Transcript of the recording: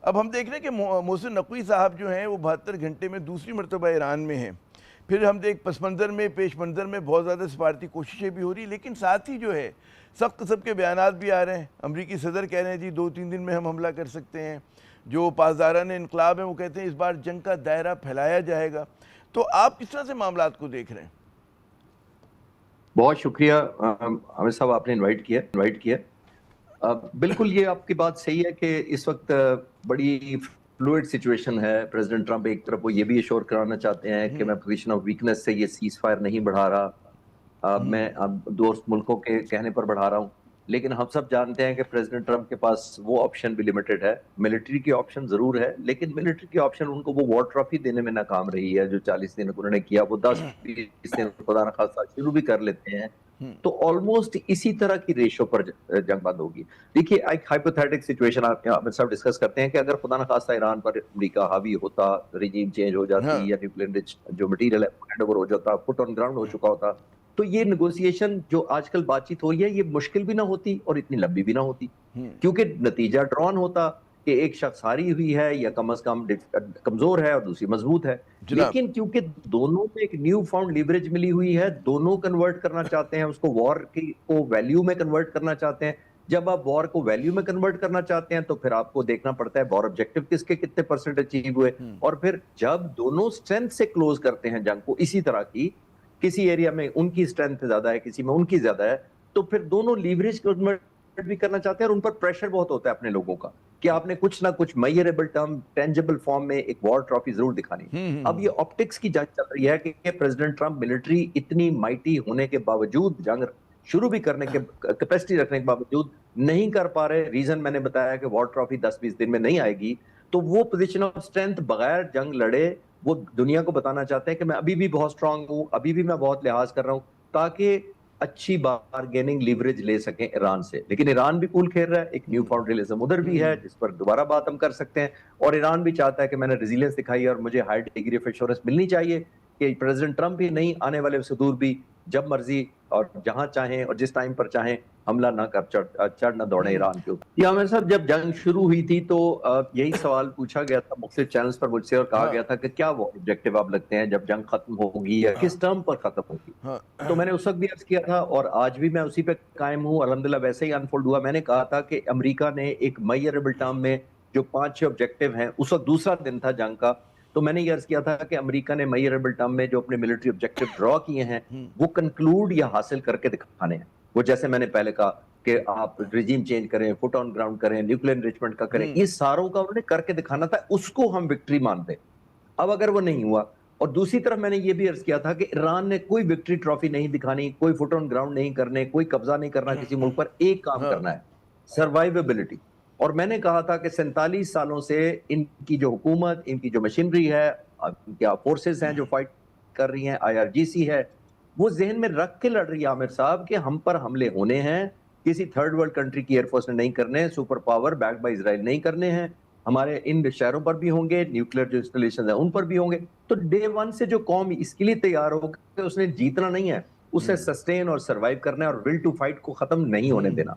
अब हम देख रहे हैं कि मोहसिन नकवी साहब जो हैं वो 72 घंटे में दूसरी मरतबा ईरान में हैं। फिर हम देख पस मंज़र में, पेश मंज़र में बहुत ज़्यादा सफारती कोशिशें भी हो रही, लेकिन साथ ही जो है सख्त किस्म के बयानात भी आ रहे हैं। अमरीकी सदर कह रहे हैं जी 2-3 दिन में हम हमला कर सकते हैं। जो पासदारान इनकलाब हैं वो कहते हैं इस बार जंग का दायरा फैलाया जाएगा। तो आप किस तरह से मामलात को देख रहे हैं? बहुत शुक्रिया आमिर साहब, आपने इनवाइट किया। बिल्कुल ये आपकी बात सही है कि इस वक्त बड़ी फ्लूइड सिचुएशन है। प्रेसिडेंट ट्रंप एक तरफ वो ये भी एश्योर कराना चाहते हैं कि मैं पोजीशन ऑफ वीकनेस से ये सीज फायर नहीं बढ़ा रहा, मैं अब दोस्त मुल्कों के कहने पर बढ़ा रहा हूँ। लेकिन हम सब जानते हैं कि प्रेसिडेंट ट्रंप के पास वो ऑप्शन भी लिमिटेड है। मिलिट्री की ऑप्शन जरूर है, लेकिन मिलिट्री की ऑप्शन उनको वो वॉर ट्रॉफी देने में नाकाम रही है। जो 40 दिन उन्होंने किया वो 10-20 दिन खुदा न खासा शुरू भी कर लेते हैं, तो ऑलमोस्ट इसी तरह की रेशो पर जंग बंद होगी। देखिए, एक हाइपोथेटिक सिचुएशन आप सब डिस्कस करते हैं कि अगर खुदा न खासा ईरान पर अमेरिका हावी होता, रिजीम चेंज हो जाती, या न्यूक्लियर रिच जो मटेरियल है हैंड ओवर हो जाता, फुट ऑन ग्राउंड हो चुका होता, तो ये नेगोशिएशन जो आजकल बातचीत हो रही है ये मुश्किल भी ना होती और इतनी लंबी भी ना होती, क्योंकि नतीजा ड्रॉन होता कि एक शख्स हारी हुई है या कम से कम कमजोर है और दूसरी मजबूत है। लेकिन क्योंकि दोनों में एक न्यू फाउंड लीवरेज मिली हुई है, दोनों कन्वर्ट करना चाहते हैं उसको, वॉर की को वैल्यू में कन्वर्ट करना चाहते हैं। जब आप वॉर को वैल्यू में कन्वर्ट करना चाहते हैं तो फिर आपको देखना पड़ता है वॉर ऑब्जेक्टिव किसके कितने परसेंट अचीव हुए, और फिर जब दोनों स्ट्रेंथ से क्लोज करते हैं जंग को, इसी तरह की किसी एरिया में उनकी स्ट्रेंथ ज्यादा है, किसी में उनकी ज्यादा है, तो फिर दोनों लीवरेज कन्वर्ट भी करना चाहते हैं और उन पर प्रेशर बहुत होता है अपने लोगों का कि आपने कुछ ना कुछ मेजरेबल टर्म, टेंजिबल फॉर्म में एक वॉर ट्रॉफी जरूर दिखानी। अब ये ऑप्टिक्स की जंग चल रही है कि प्रेसिडेंट ट्रंप मिलिट्री इतनी माइटी होने के बावजूद, जंग शुरू भी करने के कैपेसिटी रखने के बावजूद नहीं कर पा रहे। रीजन मैंने बताया कि वॉर ट्रॉफी 10-20 दिन में नहीं आएगी, तो वो पोजीशन ऑफ स्ट्रेंथ बगैर जंग लड़े वो दुनिया को बताना चाहते हैं कि मैं अभी भी बहुत स्ट्रांग हूं, अभी भी मैं बहुत लिहाज कर रहा हूं, ताकि अच्छी बारगेनिंग लीवरेज ले सकें ईरान से। लेकिन ईरान भी कूल खेल रहा है, एक न्यू फाउंड रियलिज्म उधर भी है जिस पर दोबारा बात हम कर सकते हैं, और ईरान भी चाहता है कि मैंने रेजिलियंस दिखाई है और मुझे हाई डिग्री ऑफ एश्योरेंस मिलनी चाहिए कि प्रेसिडेंट ट्रंप ही नहीं, आने वाले सुदूर भी जब मर्जी और जहां चाहें और जिस टाइम पर चाहें हमला ना कर चढ़ ना दौड़े ईरान के ऊपर। या मेरे साहब, जब जंग शुरू हुई थी तो यही सवाल पूछा गया था मुख्तलिफ चैनल्स पर मुझसे और कहा गया था कि क्या वो ऑब्जेक्टिव आप लगते हैं जब जंग खत्म होगी या किस टर्म पर खत्म होगी। तो मैंने उस वक्त भी अर्ज किया था और आज भी मैं उसी पे कायम हूँ, अल्हम्दुलिल्लाह वैसे ही अनफोल्ड हुआ। मैंने कहा था कि अमेरिका ने एक मेजरेबल टर्म में जो 5-6 ऑब्जेक्टिव हैं, उस वक्त दूसरा दिन था जंग का, तो मैंने ये अर्ज किया था कि अमेरिका ने मेजरेबल टर्म में जो अपने मिलिट्री ऑब्जेक्टिव ड्रॉ किए हैं वो कंक्लूड या हासिल करके दिखाने हैं। वो जैसे मैंने पहले कहा कि आप रिजीम चेंज करें, फुट ऑन ग्राउंड करें, न्यूक्लियर एनरिचमेंट का करें, ये सारों का उन्होंने करके दिखाना था, उसको हम विक्ट्री मानते। अब अगर वो नहीं हुआ, और दूसरी तरफ मैंने ये भी अर्ज किया था कि ईरान ने कोई विक्ट्री ट्रॉफी नहीं दिखानी, कोई फुट ऑन ग्राउंड नहीं करने, कोई कब्जा नहीं करना किसी मुल्क पर, एक काम करना है, सर्वाइवेबिलिटी। और मैंने कहा था कि 47 सालों से इनकी जो हुकूमत, इनकी जो मशीनरी है, क्या फोर्सेस हैं जो फाइट कर रही हैं, IRGC है, वो जहन में रख के लड़ रही है आमिर साहब कि हम पर हमले होने हैं, किसी थर्ड वर्ल्ड कंट्री की एयरफोर्स ने नहीं करने, super power backed by Israel नहीं करने हैं, हमारे इन शहरों पर भी होंगे, न्यूक्लियर जो इंस्टॉलेशन है उन पर भी होंगे। तो डे वन से जो कौम इसके लिए तैयार हो कि उसने जीतना नहीं है, उसे सस्टेन और सर्वाइव करना है और विल टू फाइट को खत्म नहीं होने देना।